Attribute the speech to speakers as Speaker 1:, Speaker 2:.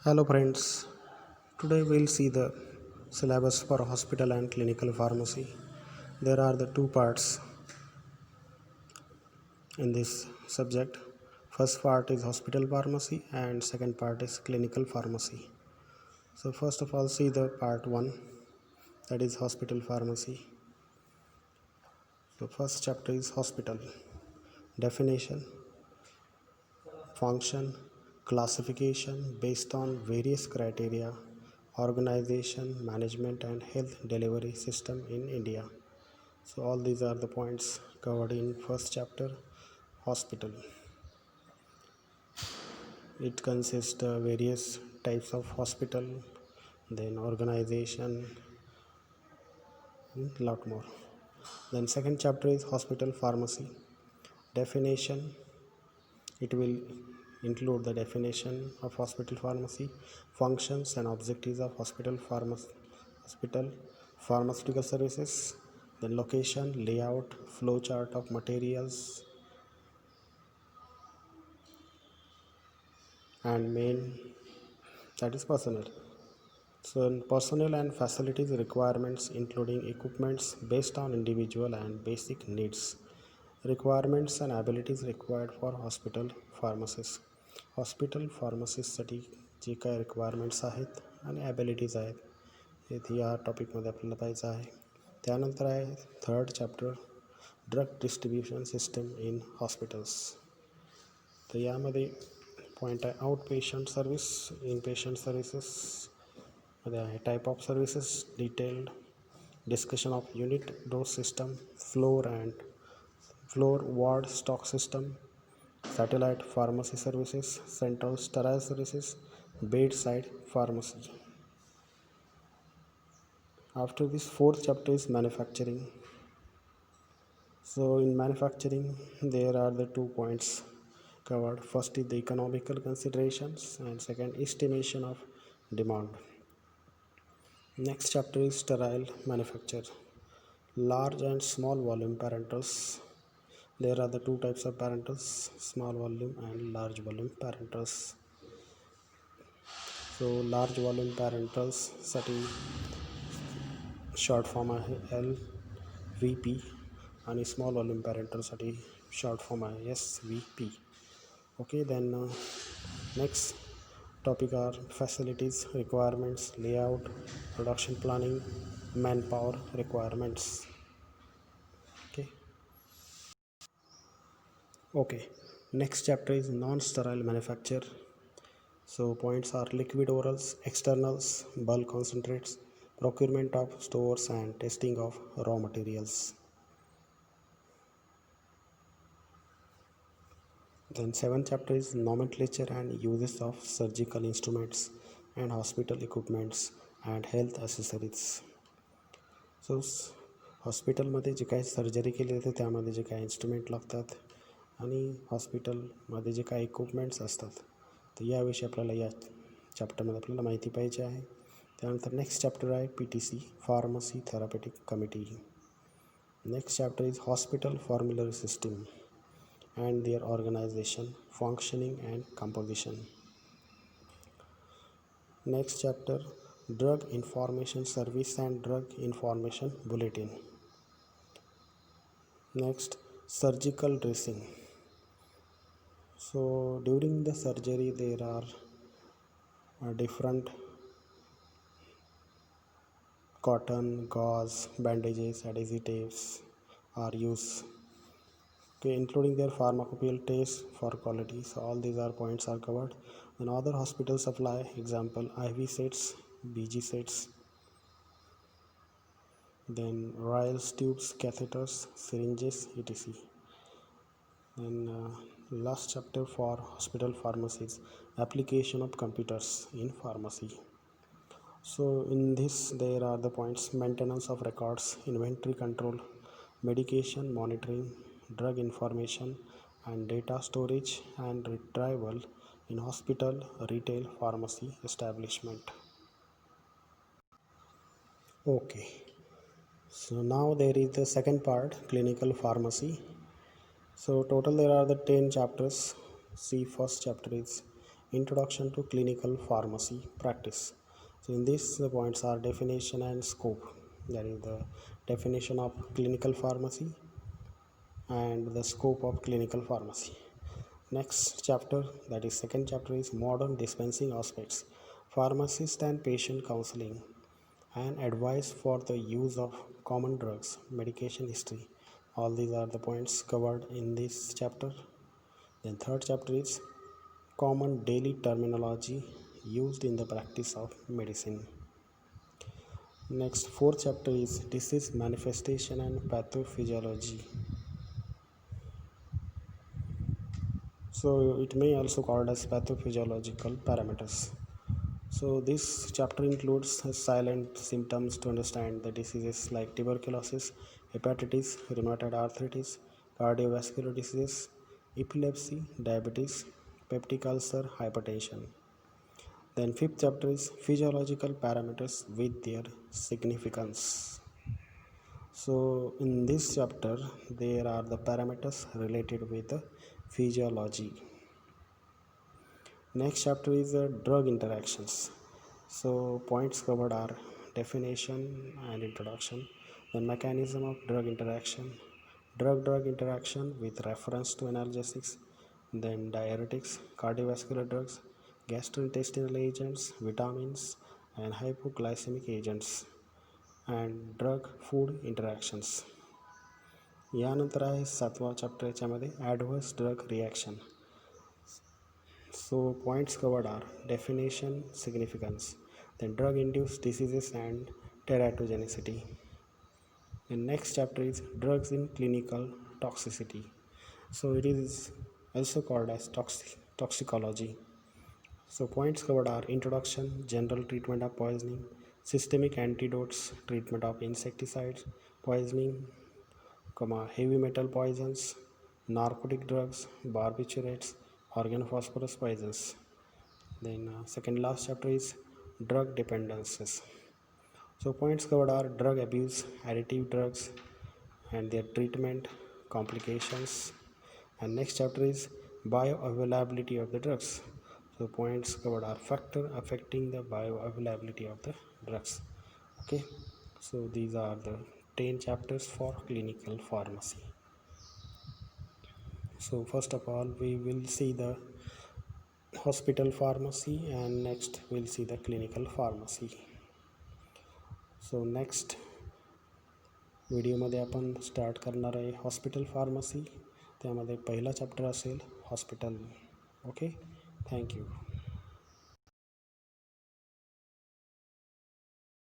Speaker 1: Hello friends, today we'll see the syllabus for hospital and clinical pharmacy. There are the two parts in this subject. First part is hospital pharmacy and second part is clinical pharmacy. So first of all see the part 1, that is hospital pharmacy. So first chapter is hospital. Definition, function, classification based on various criteria, organization, management and health delivery system in India. So all these are the points covered in first chapter, hospital. It consists of various types of hospital, then organization, lot more. Then second chapter is hospital pharmacy. Definition, it will include the definition of hospital pharmacy, functions and objectives of hospital pharmaceutical services, then location, layout, flow chart of materials, and main, that is personnel. So personnel and facilities requirements including equipments based on individual and basic needs. Requirements and abilities required for hospital pharmacists. Hospital फार्मसिस्टसाठी जे काय requirements आहेत आणि abilities आहेत हे या टॉपिकमध्ये आपल्याला पाहायचं आहे. त्यानंतर आहे third chapter, drug distribution system in hospitals. तर यामध्ये पॉईंट आहे आउट पेशंट सर्व्हिस, इन पेशंट सर्व्हिसेस मध्ये आहे type of services, detailed discussion of unit dose system, floor ward stock system, satellite pharmacy services, central sterile services, bedside pharmacy. After this fourth chapter is manufacturing. So in manufacturing there are the 2 points covered. First is the economical considerations and second estimation of demand. Next chapter is sterile manufacture. Large and small volume parentals. There are the 2 types of parentals, small volume and large volume parentals. So large volume parentals साठी short form आहे LVP आणि small volume पॅरेंटलसाठी short form आहे SVP. Okay, then next topic are facilities requirements, layout, production planning, manpower requirements. Okay, next chapter is non-sterile manufacture. So points are liquid orals, externals, bulk concentrates, procurement of stores and testing of raw materials. Then seventh chapter is nomenclature and uses of surgical instruments and hospital equipments and health accessories. So हॉस्पिटलमध्ये जे काही surgery केली जाते त्यामध्ये जे काही instrument लागतात आणि हॉस्पिटलमध्ये जे काही इक्विपमेंट्स असतात तर याविषयी आपल्याला या चॅप्टरमध्ये आपल्याला माहिती पाहिजे आहे. त्यानंतर नेक्स्ट चॅप्टर आहे PTC, pharmacy therapeutic committee. Next chapter is hospital formulary system and their organization, functioning and composition. Next chapter, drug information service and drug information bulletin. Next, surgical dressing. So during the surgery there are different cotton, gauze, bandages, adhesives are used, including their pharmacopoeial tests for quality. So all these are points are covered. Then other hospital supply, example IV sets, BG sets, then rails, tubes, catheters, syringes, etc. Then last chapter for hospital pharmacies, application of computers in pharmacy. So in this there are the points: maintenance of records, inventory control, medication monitoring, drug information and data storage and retrieval in hospital, retail, pharmacy establishment. Okay, so now there is the second part, clinical pharmacy. So total there are the 10 chapters. See, first chapter is Introduction to clinical pharmacy practice. So in this the points are definition and scope. That is the definition of clinical pharmacy and the scope of clinical pharmacy. Next chapter, that is second chapter, is modern dispensing aspects, pharmacist and patient counseling, and advice for the use of common drugs, medication history. All these are the points covered in this chapter. Then third chapter is common daily terminology used in the practice of medicine. Next fourth chapter is disease manifestation and pathophysiology. So it may also called as pathophysiological parameters. So this chapter includes silent symptoms to understand the diseases like tuberculosis, hepatitis, rheumatoid arthritis, cardiovascular diseases, epilepsy, diabetes, peptic ulcer, hypertension. Then fifth chapter is physiological parameters with their significance. So in this chapter there are the parameters related with the physiology. Next chapter is drug interactions. So points covered are definition and introduction, then mechanism of drug interaction, drug interaction with reference to analgesics, then diuretics, cardiovascular drugs, gastrointestinal agents, vitamins, and hypoglycemic agents, and drug food interactions. यानंतर आहे सातवा chapter, याच्यामध्ये adverse drug reaction. So points covered are definition, significance, then drug induced diseases and teratogenicity. The next chapter is drugs in clinical toxicity. So it is also called as toxicology. So points covered are introduction, general treatment of poisoning, systemic antidotes, treatment of insecticides, poisoning, heavy metal poisons, narcotic drugs, barbiturates, organophosphorus poisons. Then second last chapter is drug dependencies. So points covered are drug abuse, additive drugs and their treatment, complications. And next chapter is bioavailability of the drugs. So points covered are factor affecting the bioavailability of the drugs. Okay, so these are the 10 chapters for clinical pharmacy. So first of all we will see the hospital pharmacy and next we'll see the clinical pharmacy. So next व्हिडिओमध्ये आपण start करणार आहे hospital pharmacy. त्यामध्ये पहिला chapter असेल hospital. Okay, thank you.